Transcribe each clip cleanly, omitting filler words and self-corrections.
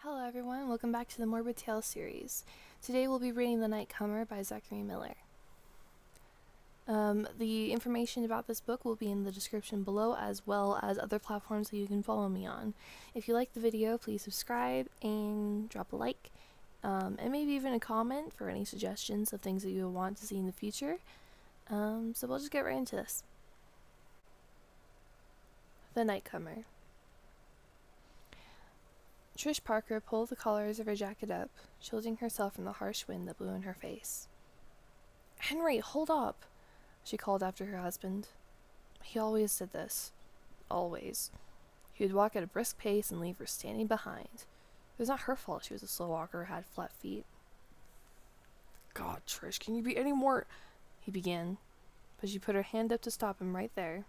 Hello everyone, welcome back to the Morbid Tales series. Today we'll be reading The Nightcomer by Zachary Miller. The information about this book will be in the description below, as well as other platforms that you can follow me on. If you like the video, please subscribe and drop a like, and maybe even a comment for any suggestions of things that you want to see in the future. So we'll just get right into this. The Nightcomer. Trish Parker pulled the collars of her jacket up, shielding herself from the harsh wind that blew in her face. "Henry, hold up!" she called after her husband. He always did this. Always. He would walk at a brisk pace and leave her standing behind. It was not her fault she was a slow walker or had flat feet. "God, Trish, can you be any more—" he began, but she put her hand up to stop him right there.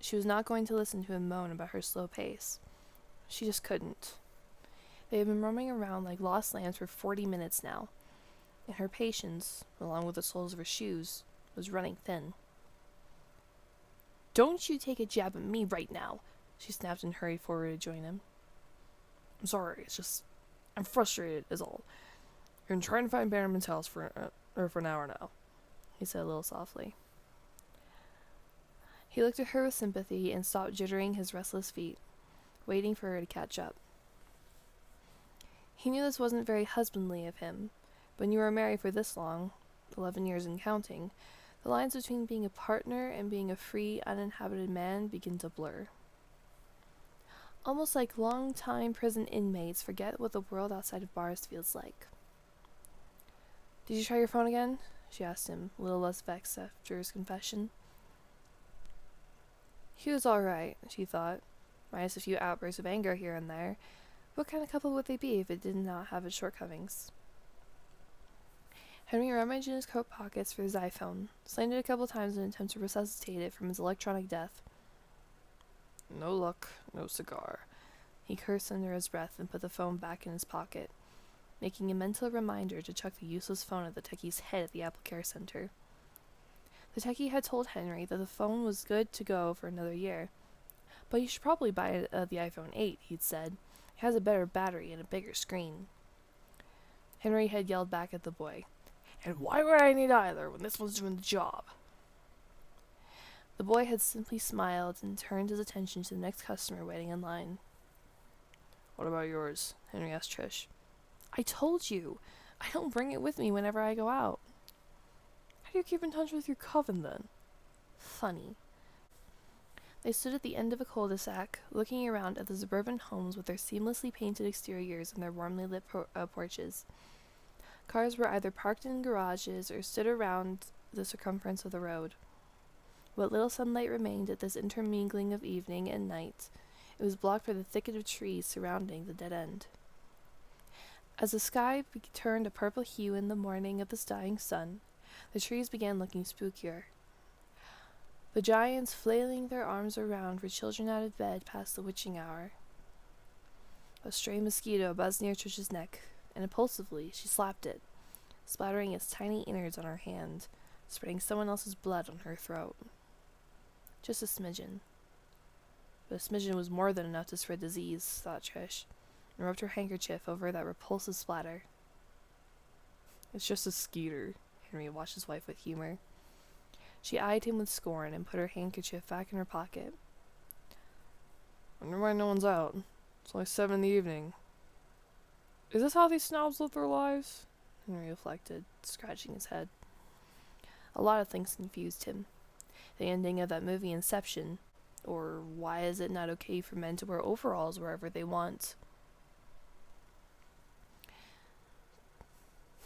She was not going to listen to him moan about her slow pace. She just couldn't. They had been roaming around like lost lambs for 40 minutes now, and her patience, along with the soles of her shoes, was running thin. "Don't you take a jab at me right now," she snapped and hurried forward to join him. "I'm sorry, it's just, I'm frustrated is all. I've been trying to find Bannerman's house for an hour now," he said a little softly. He looked at her with sympathy and stopped jittering his restless feet, waiting for her to catch up. He knew this wasn't very husbandly of him, but when you are married for this long, 11 years and counting, the lines between being a partner and being a free, uninhabited man begin to blur. Almost like long-time prison inmates forget what the world outside of bars feels like. "Did you try your phone again?" she asked him, a little less vexed after his confession. He was all right, she thought, minus a few outbursts of anger here and there. What kind of couple would they be if it did not have its shortcomings? Henry rummaged in his coat pockets for his iPhone, slammed it a couple times in an attempt to resuscitate it from its electronic death. "No luck, no cigar," he cursed under his breath and put the phone back in his pocket, making a mental reminder to chuck the useless phone at the techie's head at the Apple Care Center. The techie had told Henry that the phone was good to go for another year. "But you should probably buy the iPhone 8, he'd said. "It has a better battery and a bigger screen." Henry had yelled back at the boy, "And why would I need either when this one's doing the job?" The boy had simply smiled and turned his attention to the next customer waiting in line. "What about yours?" Henry asked Trish. "I told you. I don't bring it with me whenever I go out." "How do you keep in touch with your coven, then?" Funny. They stood at the end of a cul-de-sac, looking around at the suburban homes with their seamlessly painted exteriors and their warmly lit porches. Cars were either parked in garages or stood around the circumference of the road. What little sunlight remained at this intermingling of evening and night, it was blocked by the thicket of trees surrounding the dead end. As the sky turned a purple hue in the morning of the dying sun, the trees began looking spookier. The giants flailing their arms around were children out of bed past the witching hour. A stray mosquito buzzed near Trish's neck, and impulsively she slapped it, splattering its tiny innards on her hand, spreading someone else's blood on her throat. Just a smidgen. But a smidgen was more than enough to spread disease, thought Trish, and rubbed her handkerchief over that repulsive splatter. "It's just a skeeter," Henry watched his wife with humor. She eyed him with scorn and put her handkerchief back in her pocket. "Wonder why no one's out. It's only 7 in the evening. Is this how these snobs live their lives?" Henry reflected, scratching his head. A lot of things confused him. The ending of that movie Inception, or why is it not okay for men to wear overalls wherever they want?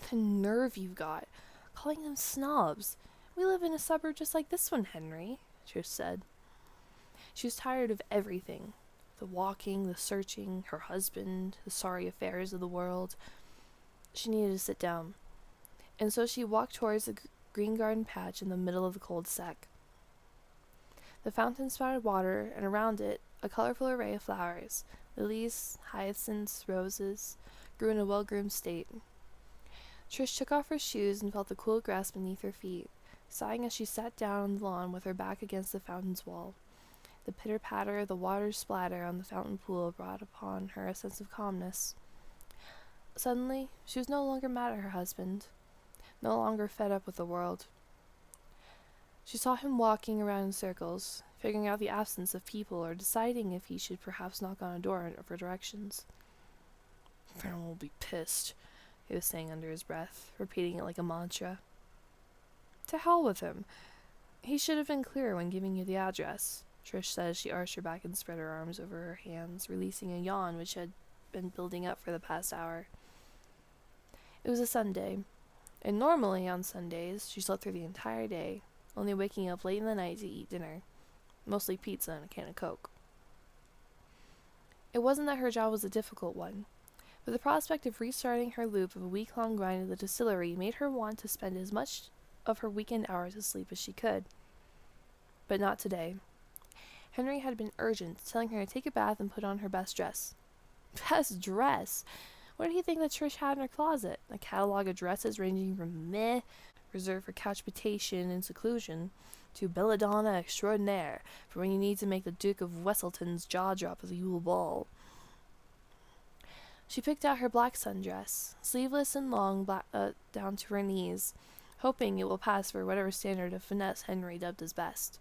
"The nerve you've got, calling them snobs. We live in a suburb just like this one, Henry," Trish said. She was tired of everything. The walking, the searching, her husband, the sorry affairs of the world. She needed to sit down. And so she walked towards the green garden patch in the middle of the cul-de-sac. The fountain spouted water, and around it, a colorful array of flowers, lilies, hyacinths, roses, grew in a well-groomed state. Trish took off her shoes and felt the cool grass beneath her feet, sighing as she sat down on the lawn with her back against the fountain's wall, The pitter-patter of the water's splatter on the fountain pool brought upon her a sense of calmness. Suddenly, she was no longer mad at her husband, no longer fed up with the world. She saw him walking around in circles, figuring out the absence of people or deciding if he should perhaps knock on a door for directions. "Everyone will be pissed," he was saying under his breath, repeating it like a mantra. To hell with him. He should have been clearer when giving you the address, Trish said as she arched her back and spread her arms over her hands, releasing a yawn which had been building up for the past hour. It was a Sunday, and normally on Sundays she slept through the entire day, only waking up late in the night to eat dinner, mostly pizza and a can of Coke. It wasn't that her job was a difficult one, but the prospect of restarting her loop of a week-long grind at the distillery made her want to spend as much of her weekend hours asleep as she could. But not today. Henry had been urgent, telling her to take a bath and put on her best dress. Best dress? What did he think that Trish had in her closet? A catalog of dresses ranging from meh, reserved for couch potation and seclusion, to belladonna extraordinaire, for when you need to make the Duke of Wesselton's jaw drop at the Yule Ball. She picked out her black sundress, sleeveless and long, down to her knees, hoping it will pass for whatever standard of finesse Henry dubbed as best.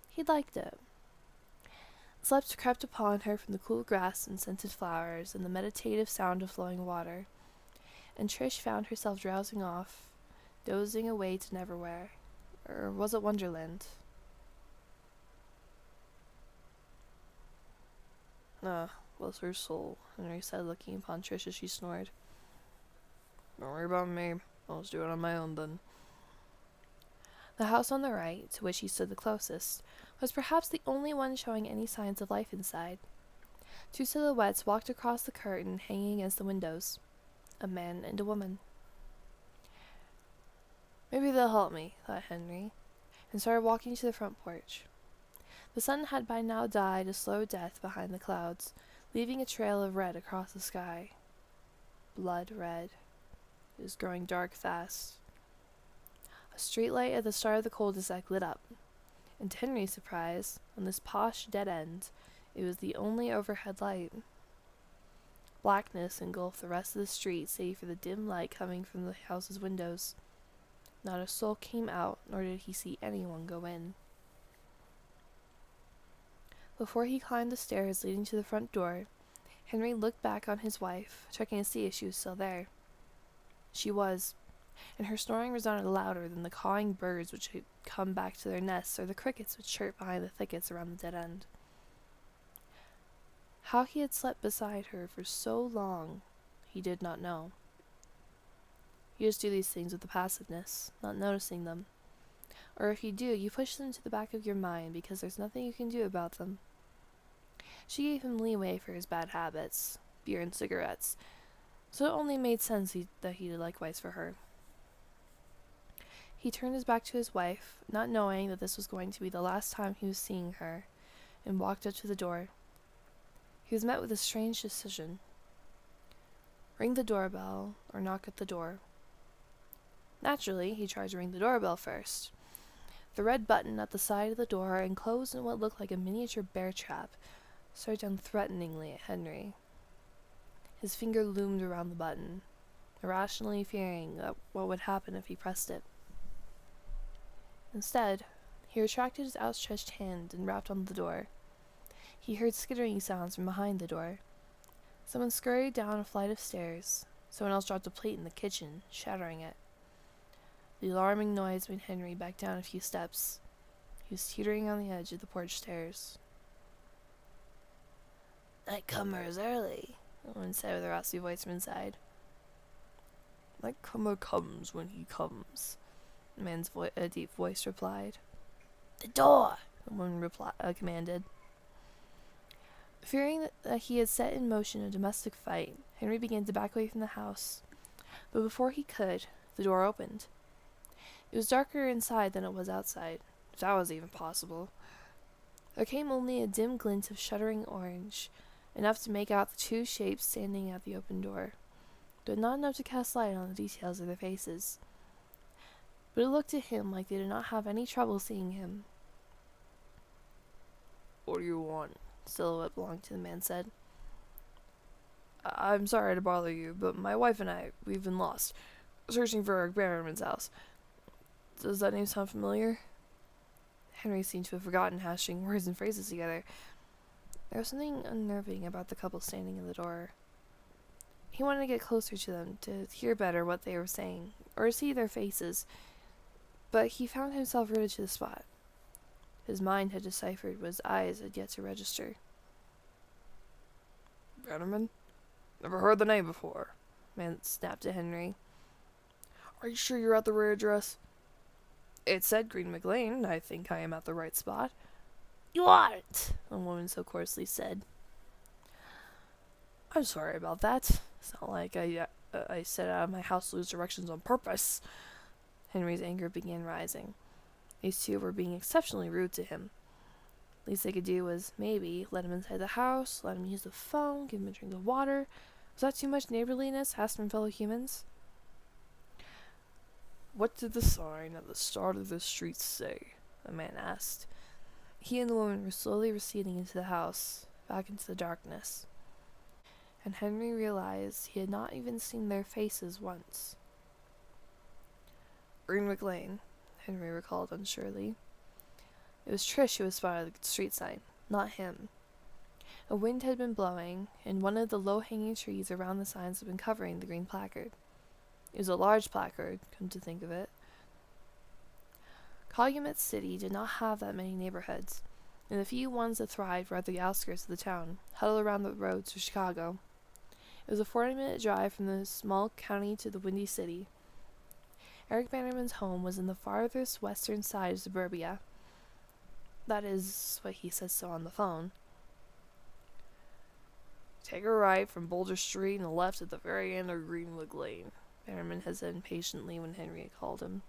He liked it. Sleep crept upon her from the cool grass and scented flowers and the meditative sound of flowing water, and Trish found herself drowsing off, dozing away to Neverwhere. Or was it Wonderland? Bless her soul, Henry said, looking upon Trish as she snored. Don't worry about me. I'll just do it on my own then. The house on the right, to which he stood the closest, was perhaps the only one showing any signs of life inside. Two silhouettes walked across the curtain hanging against the windows, a man and a woman. Maybe they'll help me, thought Henry, and started walking to the front porch. The sun had by now died a slow death behind the clouds, leaving a trail of red across the sky. Blood red. It was growing dark fast. A streetlight at the start of the cul-de-sac lit up, and to Henry's surprise, on this posh dead end, it was the only overhead light. Blackness engulfed the rest of the street save for the dim light coming from the house's windows. Not a soul came out, nor did he see anyone go in. Before he climbed the stairs leading to the front door, Henry looked back on his wife, checking to see if she was still there. She was, and her snoring resounded louder than the cawing birds which had come back to their nests or the crickets which chirped behind the thickets around the dead end. How he had slept beside her for so long, he did not know. You just do these things with a passiveness, not noticing them. Or if you do, you push them to the back of your mind because there's nothing you can do about them. She gave him leeway for his bad habits, beer and cigarettes, so it only made sense that he did likewise for her. He turned his back to his wife, not knowing that this was going to be the last time he was seeing her, and walked up to the door. He was met with a strange decision. Ring the doorbell, or knock at the door. Naturally, he tried to ring the doorbell first. The red button at the side of the door, enclosed in what looked like a miniature bear trap, stared down threateningly at Henry. His finger loomed around the button, irrationally fearing what would happen if he pressed it. Instead, he retracted his outstretched hand and rapped on the door. He heard skittering sounds from behind the door. Someone scurried down a flight of stairs. Someone else dropped a plate in the kitchen, shattering it. The alarming noise made Henry back down a few steps. He was teetering on the edge of the porch stairs. "Nightcomer is early," the woman said with a raspy voice from inside. "Nightcomer comes when he comes," the man's deep voice replied. "The door!" the woman commanded. Fearing that he had set in motion a domestic fight, Henry began to back away from the house. But before he could, the door opened. It was darker inside than it was outside, if that was even possible. There came only a dim glint of shuddering orange, enough to make out the two shapes standing at the open door, but not enough to cast light on the details of their faces. But it looked to him like they did not have any trouble seeing him. What do you want? Still what belonged to the man said. I'm sorry to bother you, but my wife and we've been lost, searching for Eric Barrowman's house. Does that name sound familiar? Henry seemed to have forgotten how to string words and phrases together. There was something unnerving about the couple standing in the door. He wanted to get closer to them, to hear better what they were saying, or to see their faces, but he found himself rooted to the spot. His mind had deciphered what his eyes had yet to register. Bannerman? Never heard the name before, man snapped at Henry. Are you sure you're at the right address? It said Green McLean. I think I am at the right spot. You aren't, a woman so coarsely said. I'm sorry about that. It's not like I set out of my house to lose directions on purpose. Henry's anger began rising. These two were being exceptionally rude to him. Least they could do was, maybe, let him inside the house, let him use the phone, give him a drink of water. Was that too much neighborliness asked from fellow humans? What did the sign at the start of the street say? The man asked. He and the woman were slowly receding into the house, back into the darkness. And Henry realized he had not even seen their faces once. Green McLean, Henry recalled unsurely. It was Trish who had spotted the street sign, not him. A wind had been blowing, and one of the low-hanging trees around the signs had been covering the green placard. It was a large placard, come to think of it. Calumet City did not have that many neighborhoods, and the few ones that thrived were at the outskirts of the town, huddled around the roads to Chicago. It was a 40-minute drive from the small county to the windy city. Eric Bannerman's home was in the farthest western side of suburbia. That is what he said so on the phone. Take a right from Boulder Street and a left at the very end of Greenwood Lane, Bannerman had said impatiently when Henry had called him.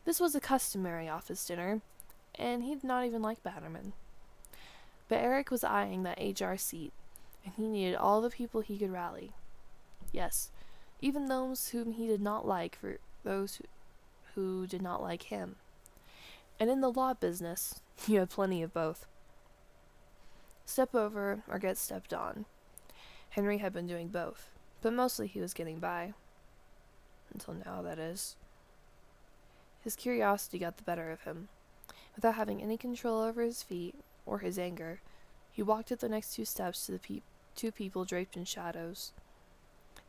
This was a customary office dinner, and he did not even like Bannerman. But Eric was eyeing that HR seat, and he needed all the people he could rally. Yes, even those whom he did not like for those who did not like him. And in the law business, you had plenty of both. Step over or get stepped on. Henry had been doing both, but mostly he was getting by. Until now, that is. His curiosity got the better of him. Without having any control over his feet or his anger, he walked up the next 2 steps to the two people draped in shadows.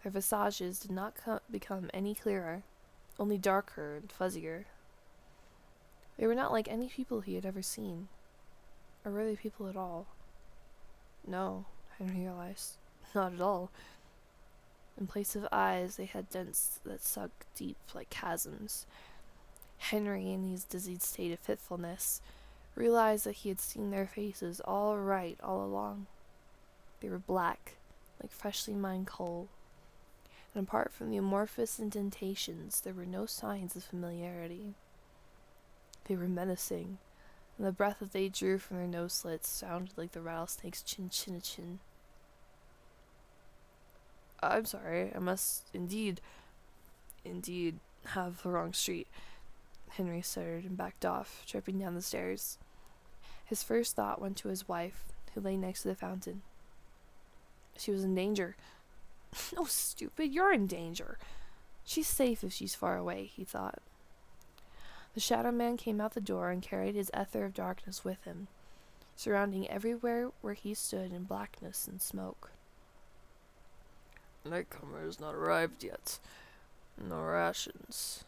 Their visages did not become any clearer, only darker and fuzzier. They were not like any people he had ever seen, or really people at all. No, Henry realized, not at all. In place of eyes, they had dents that sunk deep like chasms. Henry, in his dizzied state of fitfulness, realized that he had seen their faces all right all along. They were black, like freshly mined coal, and apart from the amorphous indentations, there were no signs of familiarity. They were menacing, and the breath that they drew from their nose slits sounded like the rattlesnake's chin-chin-chin. I'm sorry, I must indeed have the wrong street, Henry stuttered and backed off, tripping down the stairs. His first thought went to his wife, who lay next to the fountain. She was in danger. No, stupid, you're in danger. She's safe if she's far away, he thought. The Shadow Man came out the door and carried his ether of darkness with him, surrounding everywhere where he stood in blackness and smoke. Nightcomer has not arrived yet. No rations.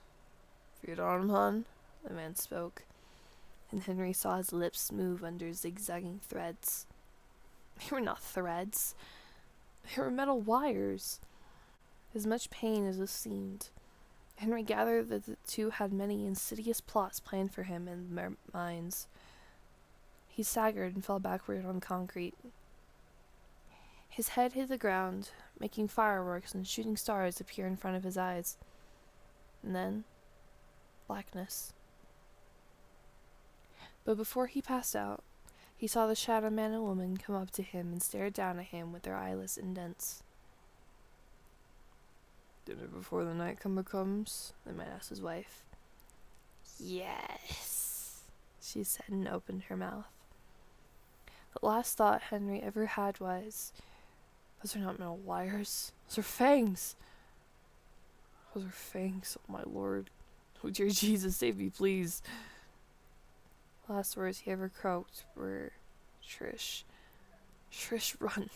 Feed on him, hon? The man spoke, and Henry saw his lips move under zigzagging threads. They were not threads. They were metal wires. As much pain as this seemed, Henry gathered that the two had many insidious plots planned for him in their minds. He staggered and fell backward on concrete. His head hit the ground, making fireworks and shooting stars appear in front of his eyes. And then, blackness. But before he passed out, he saw the Shadow Man and woman come up to him and stare down at him with their eyeless indents. Dinner before the Nightcomer comes? The man asked his wife. Yes, she said and opened her mouth. The last thought Henry ever had was, those are not metal wires. Those are fangs. Those are fangs, oh my lord. Oh dear Jesus, save me, please. The last words he ever croaked were, Trish. Trish, run.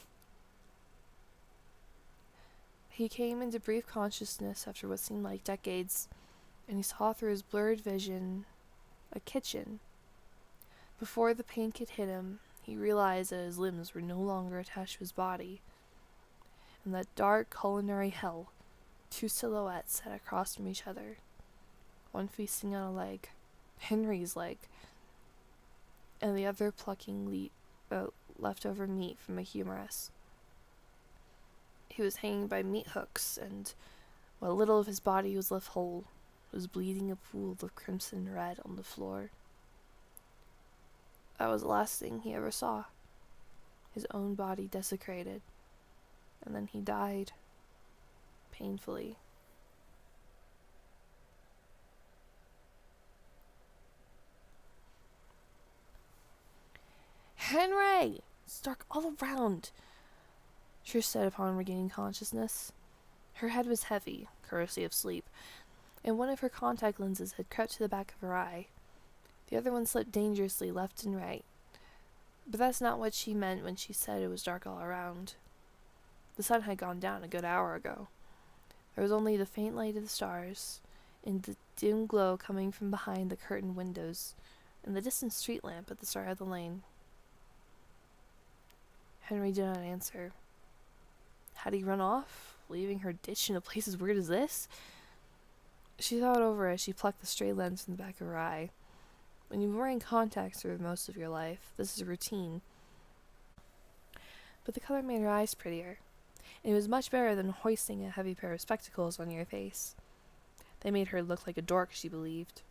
He came into brief consciousness after what seemed like decades, and he saw through his blurred vision a kitchen. Before the pain could hit him, he realized that his limbs were no longer attached to his body. In that dark culinary hell, two silhouettes sat across from each other, one feasting on a leg, Henry's leg, and the other plucking leftover meat from a humorous. He was hanging by meat hooks, and what little of his body was left whole was bleeding a pool of crimson red on the floor. That was the last thing he ever saw. His own body desecrated, and then he died, painfully. Henry! It's dark all around, Trish said upon regaining consciousness. Her head was heavy, courtesy of sleep, and one of her contact lenses had crept to the back of her eye. The other one slipped dangerously left and right. But that's not what she meant when she said it was dark all around. The sun had gone down a good hour ago. There was only the faint light of the stars, and the dim glow coming from behind the curtained windows, and the distant street lamp at the start of the lane. Henry did not answer. Had he run off, leaving her ditched in a place as weird as this? She thought over as she plucked the stray lens from the back of her eye. When you've been wearing contacts for most of your life, this is a routine. But the color made her eyes prettier, and it was much better than hoisting a heavy pair of spectacles on your face. They made her look like a dork, she believed.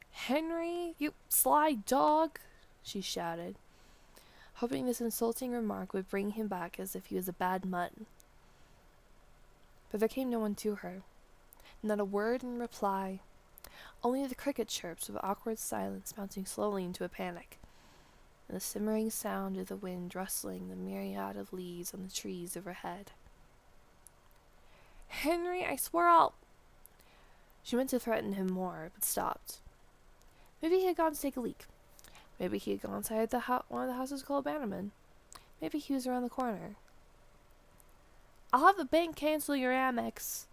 Henry, you sly dog, she shouted, hoping this insulting remark would bring him back as if he was a bad mutt. But there came no one to her, not a word in reply, only the cricket chirps of awkward silence mounting slowly into a panic, and the simmering sound of the wind rustling the myriad of leaves on the trees overhead. Henry, I swear I'll... She meant to threaten him more, but stopped. Maybe he had gone to take a leak. Maybe he had gone inside one of the houses called Bannerman. Maybe he was around the corner. I'll have the bank cancel your Amex.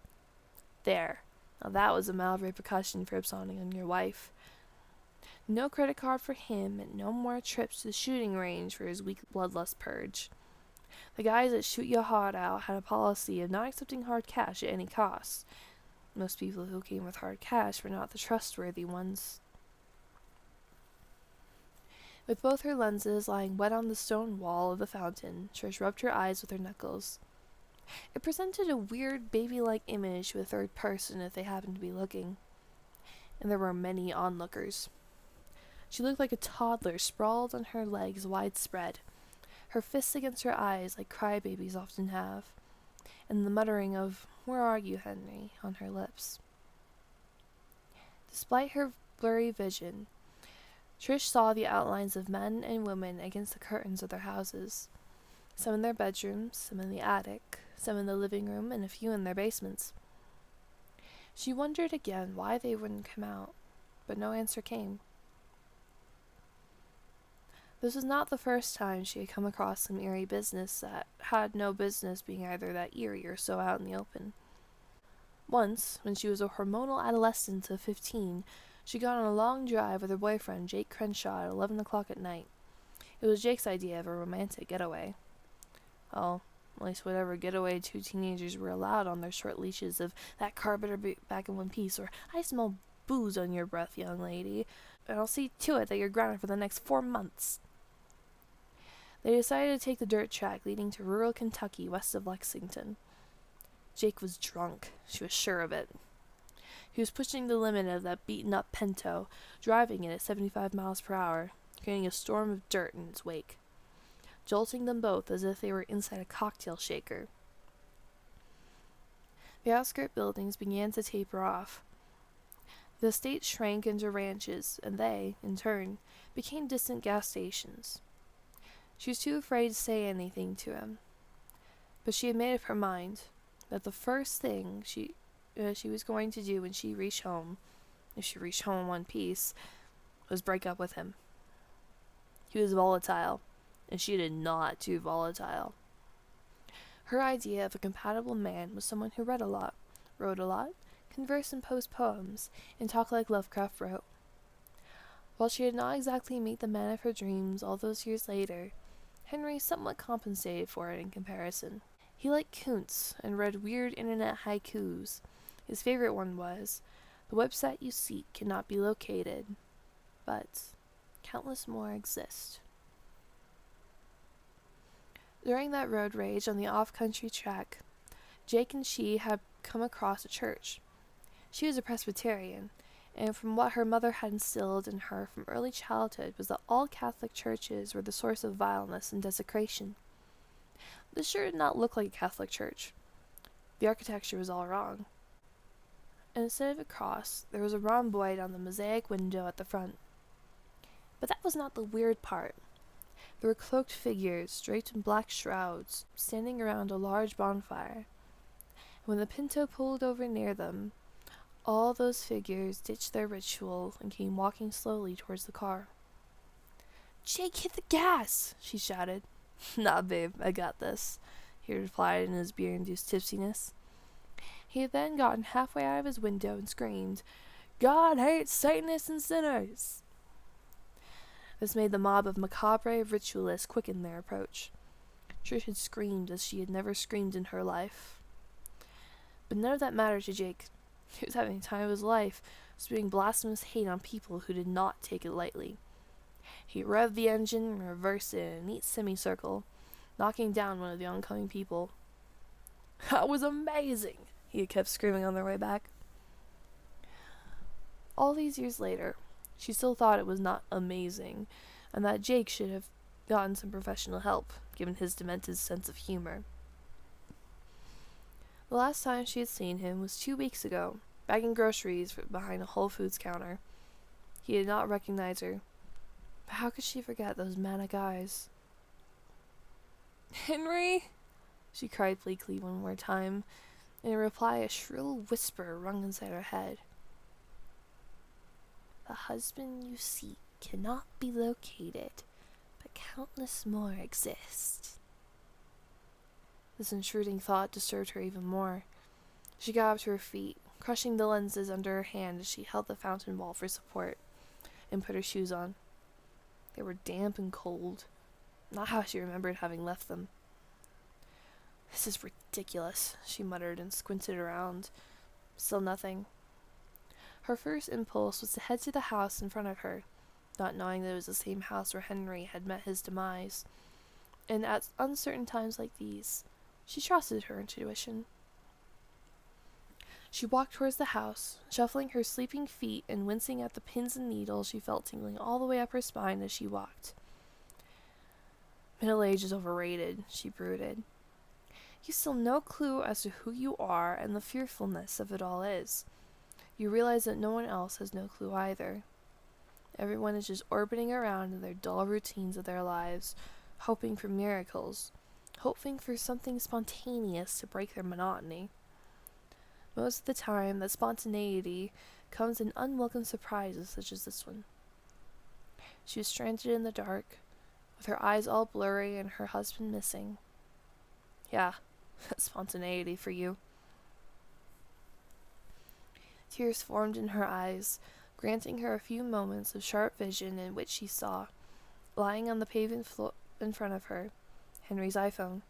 There. Now that was a mild repercussion for absconding on your wife. No credit card for him, and no more trips to the shooting range for his weak bloodlust purge. The guys that shoot your heart out had a policy of not accepting hard cash at any cost. Most people who came with hard cash were not the trustworthy ones. With both her lenses lying wet on the stone wall of the fountain, Trish rubbed her eyes with her knuckles. It presented a weird, baby-like image to a third person if they happened to be looking. And there were many onlookers. She looked like a toddler sprawled on her legs widespread, her fists against her eyes like crybabies often have, and the muttering of, "Where are you, Henry?" on her lips. Despite her blurry vision, Trish saw the outlines of men and women against the curtains of their houses, some in their bedrooms, some in the attic, some in the living room, and a few in their basements. She wondered again why they wouldn't come out, but no answer came. This was not the first time she had come across some eerie business that had no business being either that eerie or so out in the open. Once, when she was a hormonal adolescent of 15, she got on a long drive with her boyfriend, Jake Crenshaw, at 11 o'clock at night. It was Jake's idea of a romantic getaway. Well, at least whatever getaway two teenagers were allowed on their short leashes of "that car better be back in one piece," or "I smell booze on your breath, young lady, and I'll see to it that you're grounded for the next 4 months. They decided to take the dirt track leading to rural Kentucky west of Lexington. Jake was drunk, she was sure of it. He was pushing the limit of that beaten-up Pinto, driving it at 75 miles per hour, creating a storm of dirt in its wake, jolting them both as if they were inside a cocktail shaker. The outskirt buildings began to taper off. The estate shrank into ranches, and they, in turn, became distant gas stations. She was too afraid to say anything to him, but she had made up her mind that the first thing she was going to do when she reached home, if she reached home in one piece, was break up with him. He was volatile, and she did not do volatile. Her idea of a compatible man was someone who read a lot, wrote a lot, conversed in prose poems, and talked like Lovecraft wrote. While she did not exactly meet the man of her dreams all those years later, Henry somewhat compensated for it in comparison. He liked Kuntz and read weird internet haikus. His favorite one was, "The website you seek cannot be located, but countless more exist." During that road rage on the off-country track, Jake and she had come across a church. She was a Presbyterian, and from what her mother had instilled in her from early childhood was that all Catholic churches were the source of vileness and desecration. This sure did not look like a Catholic church. The architecture was all wrong. And instead of a cross, there was a rhomboid on the mosaic window at the front. But that was not the weird part. There were cloaked figures, draped in black shrouds, standing around a large bonfire. And when the Pinto pulled over near them, all those figures ditched their ritual and came walking slowly towards the car. "Jake, hit the gas!" she shouted. "Nah, babe, I got this," he replied in his beer-induced tipsiness. He had then gotten halfway out of his window and screamed, "God hates Satanists and sinners!" This made the mob of macabre ritualists quicken their approach. Trish had screamed as she had never screamed in her life. But none of that mattered to Jake. He was having the time of his life, spewing blasphemous hate on people who did not take it lightly. He revved the engine and reversed it in a neat semicircle, knocking down one of the oncoming people. "That was amazing!" he had kept screaming on their way back. All these years later, she still thought it was not amazing, and that Jake should have gotten some professional help, given his demented sense of humor. The last time she had seen him was 2 weeks ago, bagging groceries behind a Whole Foods counter. He did not recognize her, but how could she forget those manic eyes? "Henry!" she cried bleakly one more time, and in reply a shrill whisper rung inside her head. "The husband you seek cannot be located, but countless more exist." This intruding thought disturbed her even more. She got up to her feet, crushing the lenses under her hand as she held the fountain wall for support, and put her shoes on. They were damp and cold, not how she remembered having left them. "This is ridiculous," she muttered and squinted around. Still nothing. Her first impulse was to head to the house in front of her, not knowing that it was the same house where Henry had met his demise. And at uncertain times like these, she trusted her intuition. She walked towards the house, shuffling her sleeping feet and wincing at the pins and needles she felt tingling all the way up her spine as she walked. "Middle age is overrated," she brooded. "You still no clue as to who you are, and the fearfulness of it all is. You realize that no one else has no clue either. Everyone is just orbiting around in their dull routines of their lives, hoping for miracles, hoping for something spontaneous to break their monotony. Most of the time, that spontaneity comes in unwelcome surprises such as this one." She was stranded in the dark, with her eyes all blurry and her husband missing. Yeah, spontaneity for you. Tears formed in her eyes, granting her a few moments of sharp vision in which she saw, lying on the pavement floor in front of her, Henry's iPhone.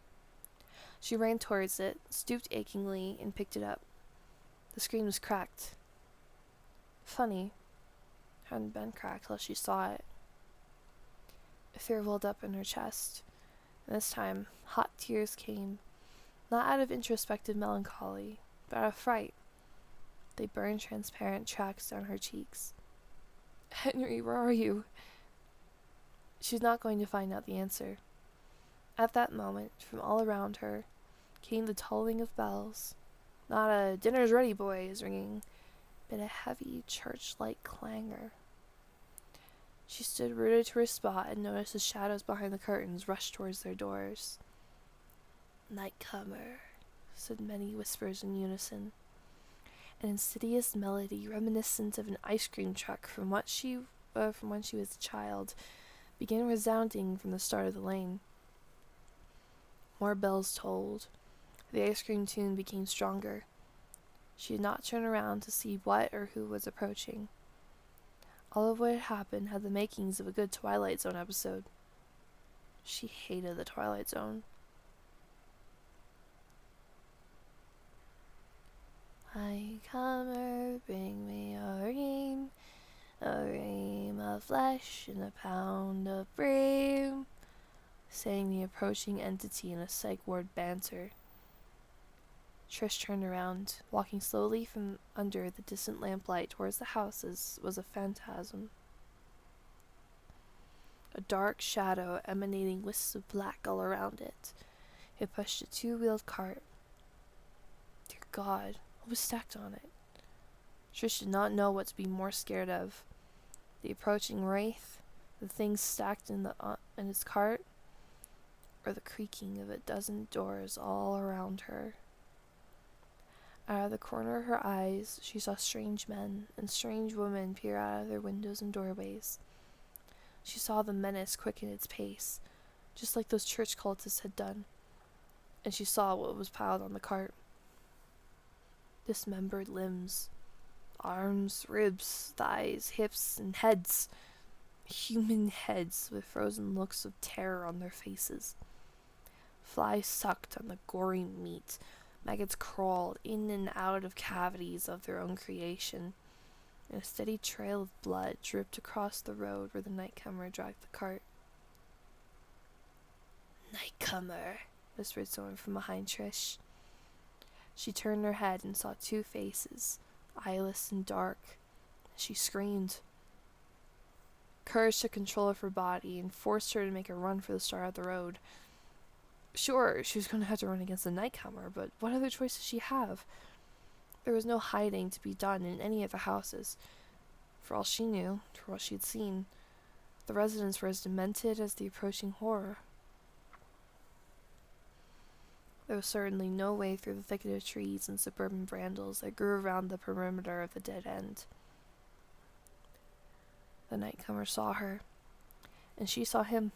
She ran towards it, stooped achingly, and picked it up. The screen was cracked. Funny, it hadn't been cracked till she saw it. A fear welled up in her chest, and this time hot tears came, not out of introspective melancholy, but out of fright. They burned transparent tracks down her cheeks. "Henry, where are you?" She was not going to find out the answer. At that moment, from all around her, came the tolling of bells. Not a "dinner's ready, boys" ringing, but a heavy church-like clangor. She stood rooted to her spot and noticed the shadows behind the curtains rush towards their doors. "Nightcomer," said many whispers in unison. An insidious melody reminiscent of an ice cream truck from when she was a child began resounding from the start of the lane. More bells tolled. The ice cream tune became stronger. She did not turn around to see what or who was approaching. All of what had happened had the makings of a good Twilight Zone episode. She hated the Twilight Zone. "Nightcomer, bring me a ream of flesh and a pound of bream," sang the approaching entity in a psych ward banter. Trish turned around. Walking slowly from under the distant lamplight towards the houses was a phantasm. A dark shadow emanating wisps of black all around it. It pushed a two-wheeled cart. Dear God, what was stacked on it? Trish did not know what to be more scared of. The approaching wraith, the things stacked in its cart, or the creaking of a dozen doors all around her. Out of the corner of her eyes, she saw strange men and strange women peer out of their windows and doorways. She saw the menace quicken its pace, just like those church cultists had done, and she saw what was piled on the cart. Dismembered limbs, arms, ribs, thighs, hips, and heads. Human heads with frozen looks of terror on their faces. Flies sucked on the gory meat. Maggots crawled in and out of cavities of their own creation, and a steady trail of blood dripped across the road where the Nightcomer dragged the cart. "Nightcomer," whispered someone from behind Trish. She turned her head and saw two faces, eyeless and dark. She screamed. Courage took control of her body and forced her to make a run for the start of the road. Sure, she was going to have to run against the Nightcomer, but what other choice did she have? There was no hiding to be done in any of the houses. For all she knew, for what she had seen, the residents were as demented as the approaching horror. There was certainly no way through the thicket of trees and suburban brambles that grew around the perimeter of the dead end. The Nightcomer saw her, and she saw him.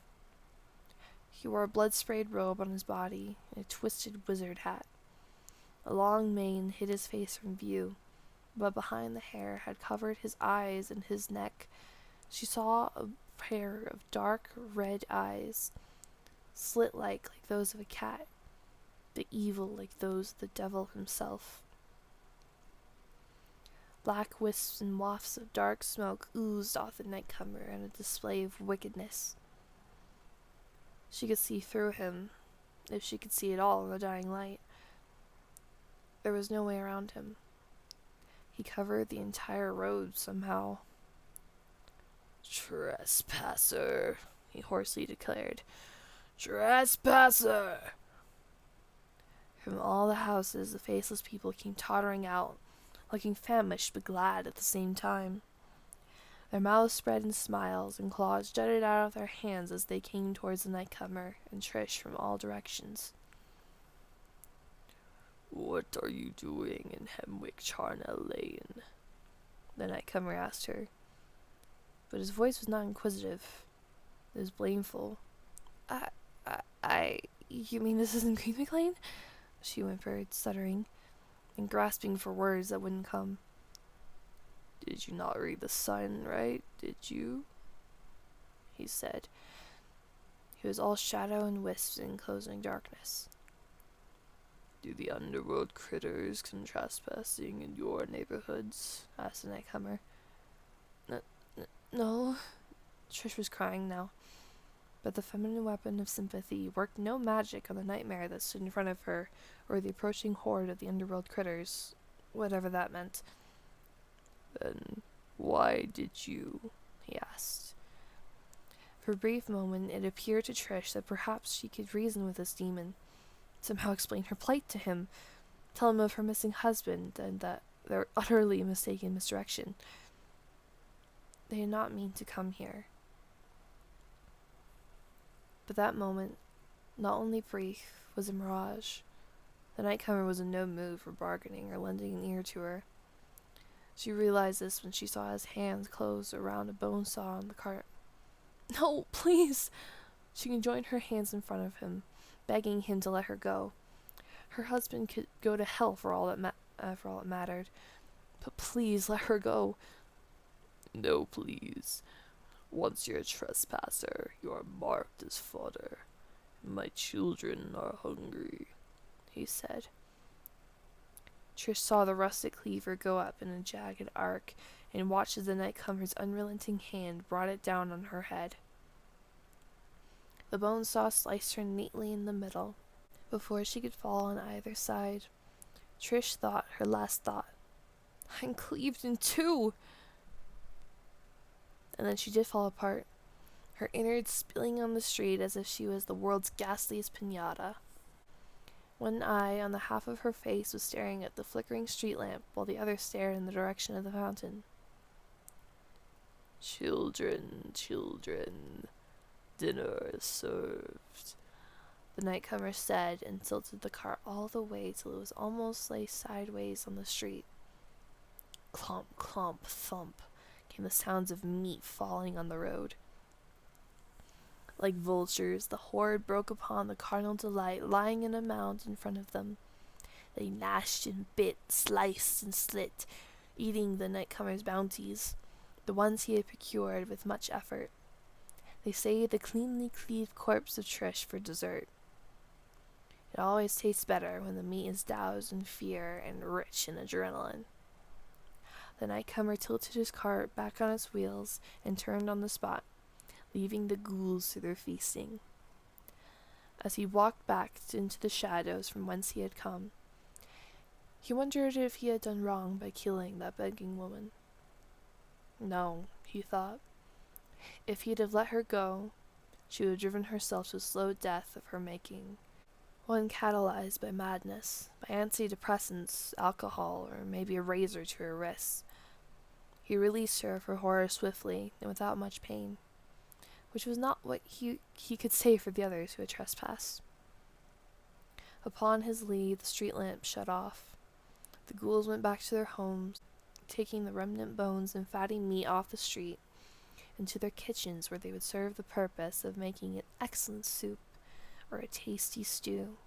He wore a blood-sprayed robe on his body and a twisted wizard hat. A long mane hid his face from view, but behind the hair had covered his eyes and his neck. She saw a pair of dark red eyes, slit-like those of a cat, but evil like those of the devil himself. Black wisps and wafts of dark smoke oozed off the Nightcomer in a display of wickedness. She could see through him, if she could see at all in the dying light. There was no way around him. He covered the entire road somehow. "Trespasser," he hoarsely declared. "Trespasser!" From all the houses, the faceless people came tottering out, looking famished but glad at the same time. Their mouths spread in smiles, and claws jutted out of their hands as they came towards the Nightcomer and Trish from all directions. "What are you doing in Hemwick Charnel Lane?" the Nightcomer asked her. But his voice was not inquisitive. It was blameful. You mean this isn't Greenwick Lane?" she whimpered, stuttering, and grasping for words that wouldn't come. "Did you not read the sign right, did you?" he said. He was all shadow and wisps in enclosing darkness. "Do the underworld critters come trespassing in your neighborhoods?" asked the Nightcomer. No. Trish was crying now, but the feminine weapon of sympathy worked no magic on the nightmare that stood in front of her, or the approaching horde of the underworld critters, whatever that meant. "Then why did you?" he asked. For a brief moment it appeared to Trish that perhaps she could reason with this demon, somehow explain her plight to him, tell him of her missing husband, and that their utterly mistaken misdirection. They did not mean to come here. But that moment, not only brief, was a mirage. The Nightcomer was in no mood for bargaining or lending an ear to her. She realized this when she saw his hands close around a bone saw on the cart. "No, please!" She conjoined her hands in front of him, begging him to let her go. Her husband could go to hell for all it mattered. But please let her go. "No, please. Once you're a trespasser, you are marked as fodder. My children are hungry," he said. Trish saw the rustic cleaver go up in a jagged arc and watched as the Nightcomer's unrelenting hand brought it down on her head. The bone saw sliced her neatly in the middle. Before she could fall on either side, Trish thought her last thought. "I'm cleaved in two!" And then she did fall apart, her innards spilling on the street as if she was the world's ghastliest piñata. One eye on the half of her face was staring at the flickering street lamp, while the other stared in the direction of the fountain. "Children, children, dinner is served," the Nightcomer said, and tilted the cart all the way till it was almost lay sideways on the street. Clomp, clomp, thump came the sounds of meat falling on the road. Like vultures, the horde broke upon the carnal delight lying in a mound in front of them. They gnashed and bit, sliced and slit, eating the Nightcomer's bounties, the ones he had procured with much effort. They saved the cleanly cleaved corpse of Trish for dessert. It always tastes better when the meat is doused in fear and rich in adrenaline. The Nightcomer tilted his cart back on its wheels and turned on the spot, leaving the ghouls to their feasting. As he walked back into the shadows from whence he had come, he wondered if he had done wrong by killing that begging woman. No, he thought. If he'd have let her go, she would have driven herself to a slow death of her making, one catalyzed by madness, by antidepressants, alcohol, or maybe a razor to her wrists. He released her of her horror swiftly and without much pain, which was not what he could say for the others who had trespassed. Upon his leave, the street lamp shut off. The ghouls went back to their homes, taking the remnant bones and fatty meat off the street into their kitchens, where they would serve the purpose of making an excellent soup or a tasty stew.